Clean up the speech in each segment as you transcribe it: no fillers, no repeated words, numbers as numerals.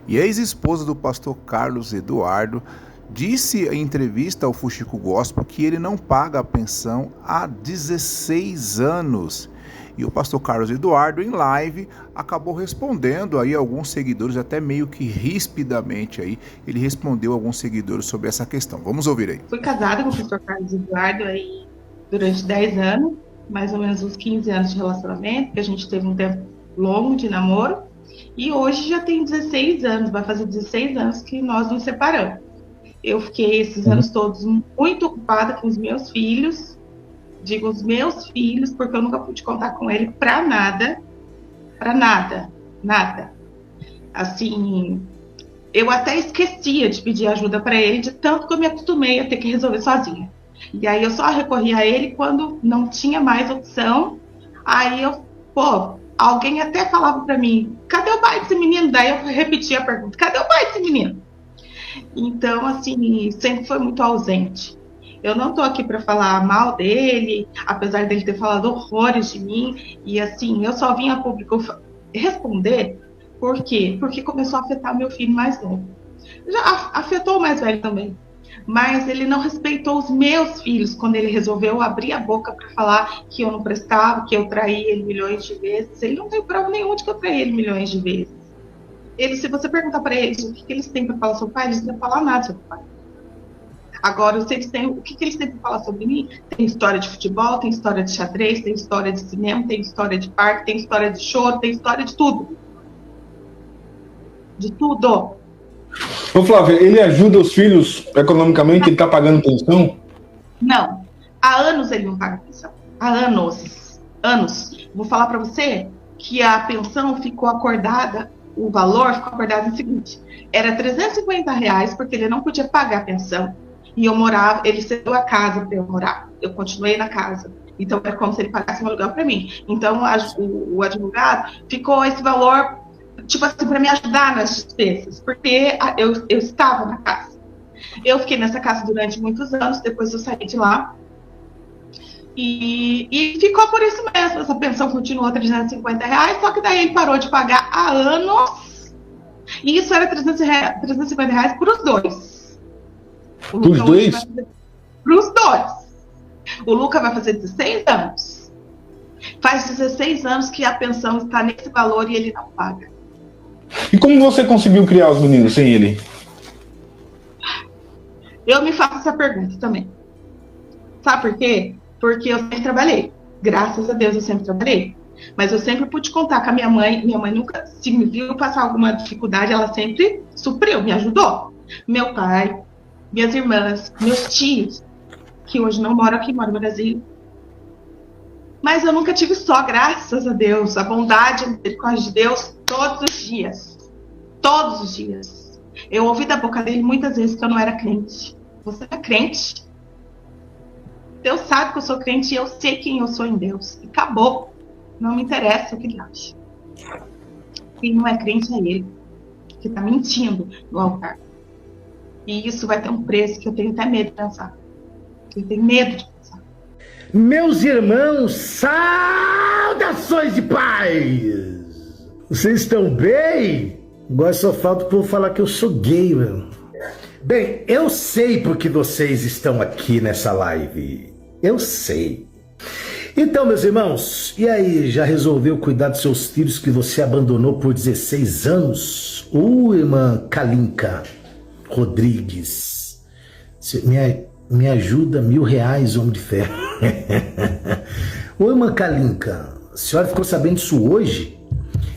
E a ex-esposa do pastor Carlos Eduardo disse em entrevista ao Fuxico Gospel que ele não paga a pensão há 16 anos. E o pastor Carlos Eduardo, em live, acabou respondendo aí alguns seguidores, até meio que rispidamente aí, ele respondeu a alguns seguidores sobre essa questão. Vamos ouvir aí. Fui casada com o pastor Carlos Eduardo aí durante 10 anos, mais ou menos uns 15 anos de relacionamento, que a gente teve um tempo longo de namoro, e hoje já tem 16 anos, vai fazer 16 anos que nós nos separamos. Eu fiquei esses anos todos muito ocupada com os meus filhos, digo os meus filhos, porque eu nunca pude contar com ele para nada, nada. Assim, eu até esquecia de pedir ajuda para ele, de tanto que eu me acostumei a ter que resolver sozinha. E aí eu só recorria a ele quando não tinha mais opção. Aí alguém até falava para mim, cadê o pai desse menino? Daí eu repetia a pergunta, cadê o pai desse menino? Então, assim, sempre foi muito ausente. Eu não estou aqui para falar mal dele, apesar dele ter falado horrores de mim. E, assim, eu só vim a público responder. Por quê? Porque começou a afetar meu filho mais novo. Já afetou o mais velho também. Mas ele não respeitou os meus filhos quando ele resolveu abrir a boca para falar que eu não prestava, que eu traí ele milhões de vezes. Ele não tem prova nenhuma de que eu traí ele milhões de vezes. Se você perguntar para eles o que eles têm para falar sobre o pai, eles não vão falar nada sobre o pai. Agora, o que eles têm para falar sobre mim? Tem história de futebol, tem história de xadrez, tem história de cinema, tem história de parque, tem história de choro, tem história de tudo. De tudo. Ô Flávia, ele ajuda os filhos economicamente? Ele está pagando pensão? Não. Há anos ele não paga pensão. Há anos. Vou falar para você que a pensão ficou acordada, o valor ficou acordado no seguinte. Era R$350 porque ele não podia pagar a pensão. E ele cedeu a casa para eu morar. Eu continuei na casa. Então, era como se ele pagasse um aluguel para mim. Então, o advogado ficou esse valor, tipo assim, para me ajudar nas despesas. Porque eu estava na casa. Eu fiquei nessa casa durante muitos anos. Depois eu saí de lá. E ficou por isso mesmo. Essa pensão continuou R$350. Só que daí ele parou de pagar há anos. E isso era R$350 para os dois. Para os dois? Para os dois. O Luca vai fazer 16 anos. Faz 16 anos que a pensão está nesse valor e ele não paga. E como você conseguiu criar os meninos sem ele? Eu me faço essa pergunta também. Sabe por quê? Porque eu sempre trabalhei. Graças a Deus eu sempre trabalhei. Mas eu sempre pude contar com a minha mãe. Minha mãe nunca, se me viu passar alguma dificuldade, ela sempre supriu, me ajudou. Meu pai, minhas irmãs, meus tios, que hoje não moram aqui, moram no Brasil. Mas eu nunca tive só, graças a Deus, a bondade e a misericórdia de Deus todos os dias. Todos os dias. Eu ouvi da boca dele muitas vezes que eu não era crente. Você é crente? Deus sabe que eu sou crente e eu sei quem eu sou em Deus. E acabou. Não me interessa o que ele acha. Quem não é crente é ele, que está mentindo no altar. E isso vai ter um preço que eu tenho até medo de pensar. Eu tenho medo de pensar. Meus irmãos, saudações de paz! Vocês estão bem? Agora só falta o povo falar que eu sou gay, mano. Bem, eu sei porque vocês estão aqui nessa live. Eu sei. Então, meus irmãos, e aí, já resolveu cuidar dos seus filhos que você abandonou por 16 anos? Irmã Kalinka Rodrigues, me ajuda R$1.000, homem de fé. Irmã Kalinka, a senhora ficou sabendo disso hoje?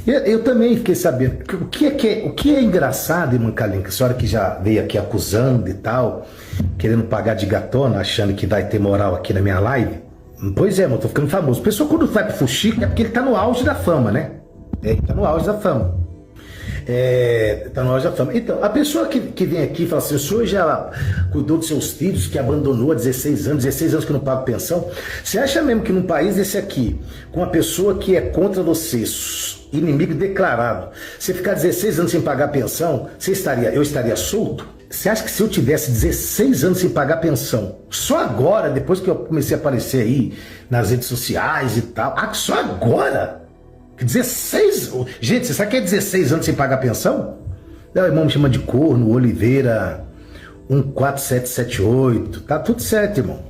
Eu também fiquei sabendo. O que é engraçado, irmã Kalinka, a senhora que já veio aqui acusando e tal, querendo pagar de gatona, achando que vai ter moral aqui na minha live. Pois é, eu tô ficando famoso. O pessoal quando vai pro Fuxico é porque ele tá no auge da fama, né? Ele tá no auge da fama. Tá no auge da fama. Então, a pessoa que vem aqui e fala assim, o senhor já cuidou dos seus filhos, que abandonou há 16 anos que não paga pensão. Você acha mesmo que num país desse aqui, com uma pessoa que é contra você, inimigo declarado, você ficar 16 anos sem pagar pensão, eu estaria solto? Você acha que se eu tivesse 16 anos sem pagar pensão, só agora, depois que eu comecei a aparecer aí nas redes sociais e tal, só agora? 16? Gente, você sabe que é 16 anos sem pagar pensão? O irmão me chama de corno, Oliveira 14778. Tá tudo certo, irmão.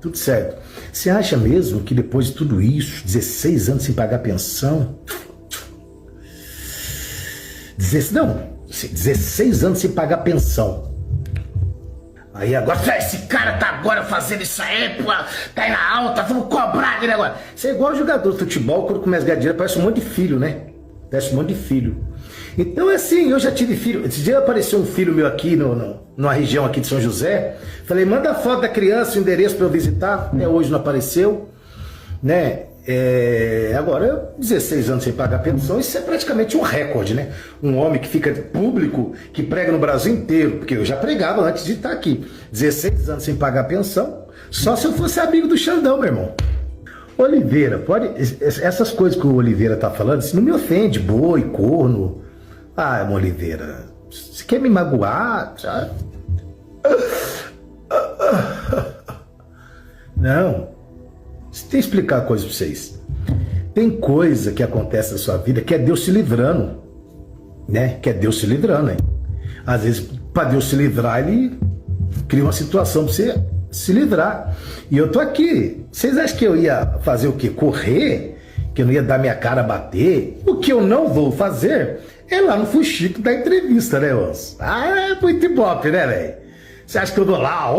Tudo certo. Você acha mesmo que depois de tudo isso, 16 anos sem pagar pensão... 16 anos sem pagar pensão. Aí agora, esse cara tá agora fazendo isso aí, pô, tá aí na alta, vamos cobrar aquele agora. Isso é igual jogador de futebol, quando começa a ganhar dinheiro, parece um monte de filho, né? Parece um monte de filho. Então, assim, eu já tive filho. Esse dia apareceu um filho meu aqui, numa região aqui de São José. Falei, manda a foto da criança, o endereço pra eu visitar. Até hoje não apareceu, né? Agora, 16 anos sem pagar pensão, isso é praticamente um recorde, né? Um homem que fica público, que prega no Brasil inteiro, porque eu já pregava antes de estar aqui. 16 anos sem pagar pensão, só se eu fosse amigo do Xandão, meu irmão. Oliveira, pode... Essas coisas que o Oliveira tá falando, isso não me ofende, boi, corno. Ah, irmão Oliveira, você quer me magoar? Não. Tem que explicar uma coisa pra vocês. Tem coisa que acontece na sua vida que é Deus se livrando, né? Que é Deus se livrando, hein? Às vezes, para Deus se livrar, ele cria uma situação pra você se livrar. E eu tô aqui. Vocês acham que eu ia fazer o quê? Correr? Que eu não ia dar minha cara a bater? O que eu não vou fazer é lá no fuxico da entrevista, né, Os? Ah, é muito ibope, né, velho? Você acha que eu dou lá?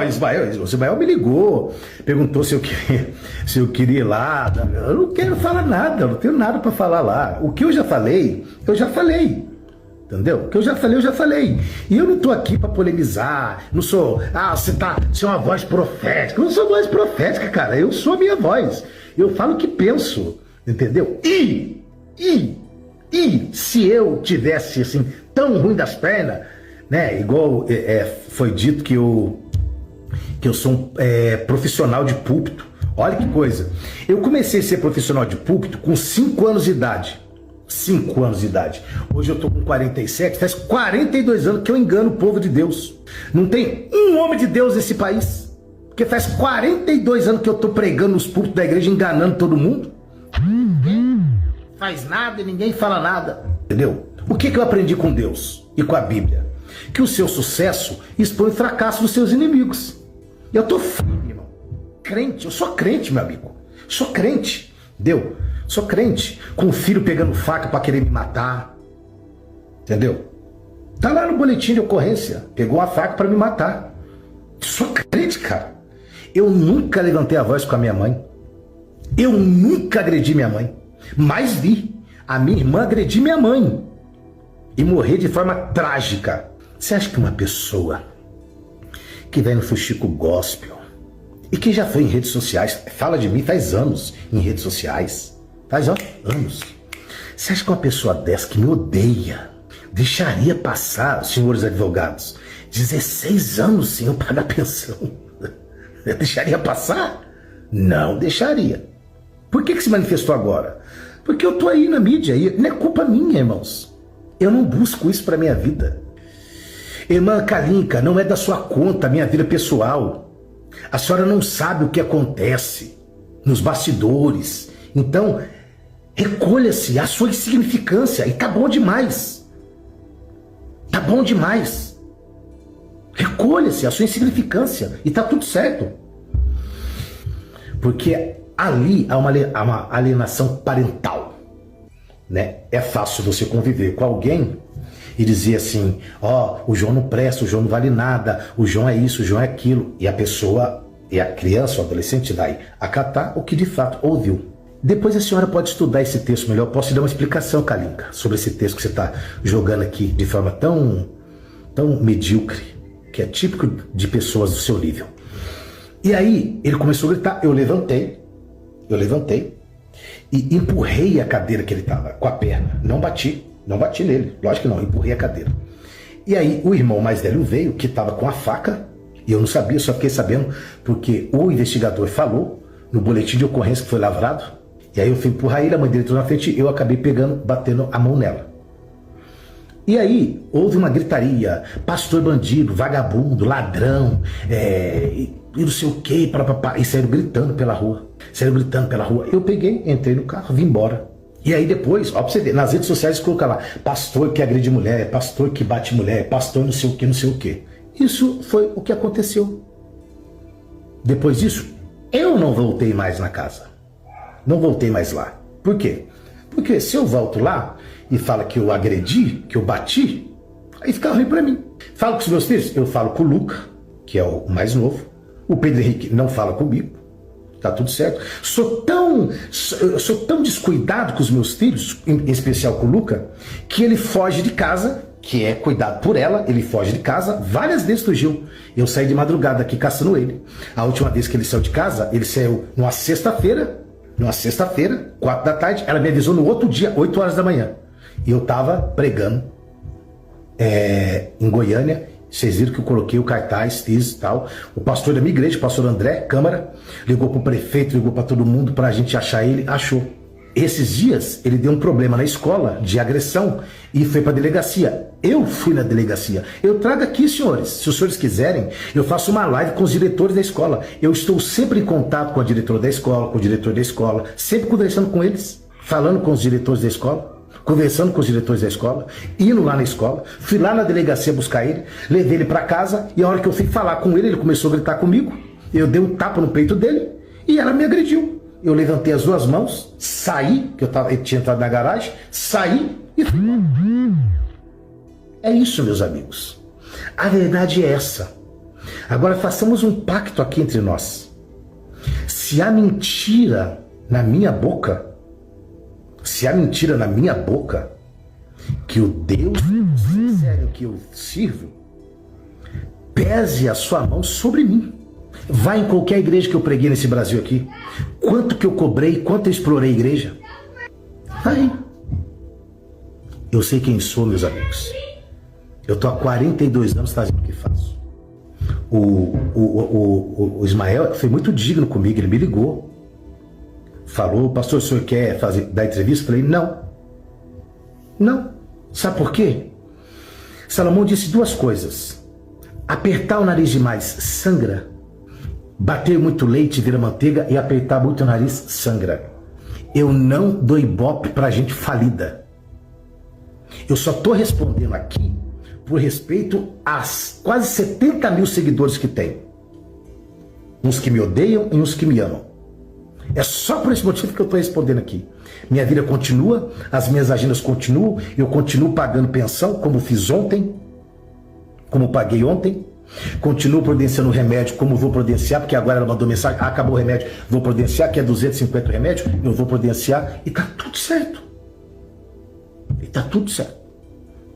Ismael, o Ismael me ligou, perguntou se eu queria ir lá. Eu não quero falar nada, eu não tenho nada para falar lá. O que eu já falei, eu já falei. Entendeu? O que eu já falei, eu já falei. E eu não tô aqui para polemizar. Não sou, você é uma voz profética. Eu não sou voz profética, cara. Eu sou a minha voz. Eu falo o que penso. Entendeu? E se eu tivesse assim, tão ruim das pernas, né? Igual foi dito que eu sou um profissional de púlpito. Olha que coisa. Eu comecei a ser profissional de púlpito com 5 anos de idade. 5 anos de idade. Hoje eu tô com 47, faz 42 anos que eu engano o povo de Deus. Não tem um homem de Deus nesse país. Porque faz 42 anos que eu tô pregando nos púlpitos da igreja, enganando todo mundo. Ninguém faz nada e ninguém fala nada. Entendeu? O que eu aprendi com Deus e com a Bíblia? Que o seu sucesso expõe o fracasso dos seus inimigos. Eu tô firme, irmão. Crente, eu sou crente, meu amigo. Sou crente, entendeu? Sou crente. Com o filho pegando faca pra querer me matar. Entendeu? Tá lá no boletim de ocorrência. Pegou a faca pra me matar. Sou crente, cara. Eu nunca levantei a voz com a minha mãe. Eu nunca agredi minha mãe. Mas vi a minha irmã agredir minha mãe. E morrer de forma trágica. Você acha que uma pessoa que vai no fuxico gospel e que já foi em redes sociais, fala de mim faz anos em redes sociais, faz anos. Você acha que uma pessoa dessa que me odeia deixaria passar, senhores advogados, 16 anos sem eu pagar pensão? Deixaria passar? Não deixaria. Por que se manifestou agora? Porque eu tô aí na mídia e não é culpa minha, irmãos. Eu não busco isso pra minha vida. Irmã Kalinka, não é da sua conta a minha vida pessoal. A senhora não sabe o que acontece nos bastidores. Então, recolha-se a sua insignificância e tá bom demais. Tá bom demais. Recolha-se a sua insignificância e tá tudo certo. Porque ali há uma alienação parental, né? É fácil você conviver com alguém e dizer assim, o João não presta, o João não vale nada, o João é isso, o João é aquilo. E a pessoa, e a criança, o adolescente vai acatar o que de fato ouviu. Depois a senhora pode estudar esse texto melhor. Posso te dar uma explicação, Kalinka, sobre esse texto que você está jogando aqui de forma tão medíocre, que é típico de pessoas do seu nível. E aí ele começou a gritar, eu levantei e empurrei a cadeira que ele estava com a perna. Não bati nele, lógico que não, empurrei a cadeira. E aí o irmão mais velho veio, que estava com a faca, e eu não sabia, só fiquei sabendo porque o investigador falou no boletim de ocorrência que foi lavrado. E aí eu fui empurrar ele, a mãe dele entrou na frente, eu acabei batendo a mão nela. E aí houve uma gritaria, pastor bandido, vagabundo, ladrão, e não sei o que, e saíram gritando pela rua. Eu peguei, entrei no carro, vim embora. E aí depois, ó, pra você ver, nas redes sociais coloca lá, pastor que agride mulher, pastor que bate mulher, pastor não sei o que, não sei o que. Isso foi o que aconteceu. Depois disso, eu não voltei mais na casa. Não voltei mais lá. Por quê? Porque se eu volto lá e falo que eu agredi, que eu bati, aí fica ruim pra mim. Falo com os meus filhos? Eu falo com o Luca, que é o mais novo. O Pedro Henrique não fala comigo. Tá tudo certo. Sou tão descuidado com os meus filhos, em especial com o Luca, que ele foge de casa, que é cuidado por ela, ele foge de casa, várias vezes fugiu. Eu saí de madrugada aqui caçando ele. A última vez que ele saiu de casa, ele saiu numa sexta-feira, 4 da tarde, ela me avisou no outro dia, 8 horas da manhã. E eu tava pregando em Goiânia. Vocês viram que eu coloquei o cartaz, fiz e tal. O pastor da minha igreja, o pastor André Câmara, ligou pro prefeito, ligou para todo mundo pra gente achar ele, achou. Esses dias ele deu um problema na escola de agressão e foi pra delegacia. Eu fui na delegacia. Eu trago aqui, senhores, se os senhores quiserem, eu faço uma live com os diretores da escola. Eu estou sempre em contato com a diretora da escola, com o diretor da escola, sempre conversando com eles, falando com os diretores da escola. Conversando com os diretores da escola, indo lá na escola, fui lá na delegacia buscar ele, levei ele para casa e a hora que eu fui falar com ele, ele começou a gritar comigo, eu dei um tapa no peito dele e ela me agrediu. Eu levantei as 2 mãos, saí, que eu tinha entrado na garagem, saí e fui. É isso, meus amigos. A verdade é essa. Agora façamos um pacto aqui entre nós. Se há mentira na minha boca, que o Deus sério que eu sirvo, pese a sua mão sobre mim. Vai em qualquer igreja que eu preguei nesse Brasil aqui. Quanto que eu cobrei, quanto eu explorei a igreja. Vai. Eu sei quem sou, meus amigos. Eu tô há 42 anos fazendo o que faço. O Ismael foi muito digno comigo, ele me ligou. Falou, pastor, o senhor quer dar entrevista? Falei, não. Sabe por quê? Salomão disse 2 coisas. Apertar o nariz demais sangra. Bater muito leite vira manteiga e apertar muito o nariz sangra. Eu não dou ibope pra gente falida. Eu só tô respondendo aqui por respeito às quase 70 mil seguidores que tem. Uns que me odeiam e uns que me amam. É só por esse motivo que eu estou respondendo aqui. Minha vida continua, as minhas agendas continuam, eu continuo pagando pensão, como fiz ontem, como paguei ontem. Continuo providenciando remédio, como vou providenciar, porque agora ela mandou mensagem, acabou o remédio, vou providenciar, que é 250 remédio, eu vou providenciar, e tá tudo certo.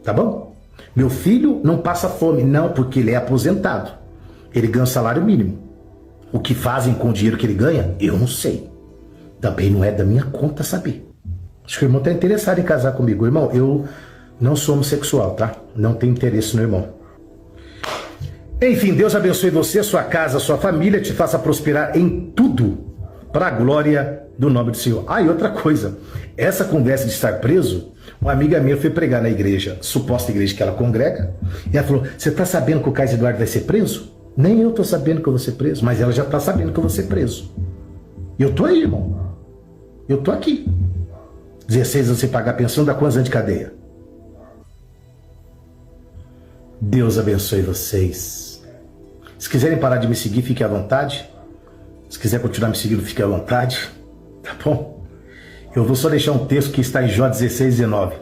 Tá bom? Meu filho não passa fome, não, porque ele é aposentado. Ele ganha um salário mínimo. O que fazem com o dinheiro que ele ganha, eu não sei. Também não é da minha conta saber. Acho que o irmão está interessado em casar comigo. Irmão, eu não sou homossexual, tá? Não tenho interesse no irmão. Enfim, Deus abençoe você, sua casa, sua família, te faça prosperar em tudo, para a glória do nome do Senhor. Ah, e outra coisa, essa conversa de estar preso, uma amiga minha foi pregar na igreja, suposta igreja que ela congrega, e ela falou, você está sabendo que o Carlos Eduardo vai ser preso? Nem eu estou sabendo que eu vou ser preso, mas ela já está sabendo que eu vou ser preso. E eu estou aí, irmão. Eu estou aqui. 16 anos sem pagar pensão, dá quantos anos de cadeia? Deus abençoe vocês. Se quiserem parar de me seguir, fiquem à vontade. Se quiser continuar me seguindo, fique à vontade. Tá bom? Eu vou só deixar um texto que está em Jó 16:19.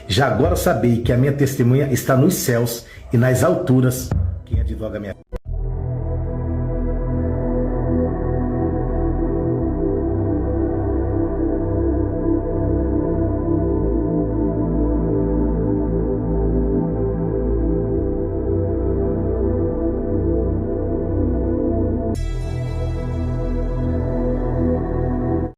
Já agora sabei que a minha testemunha está nos céus e nas alturas. Quem advoga a minha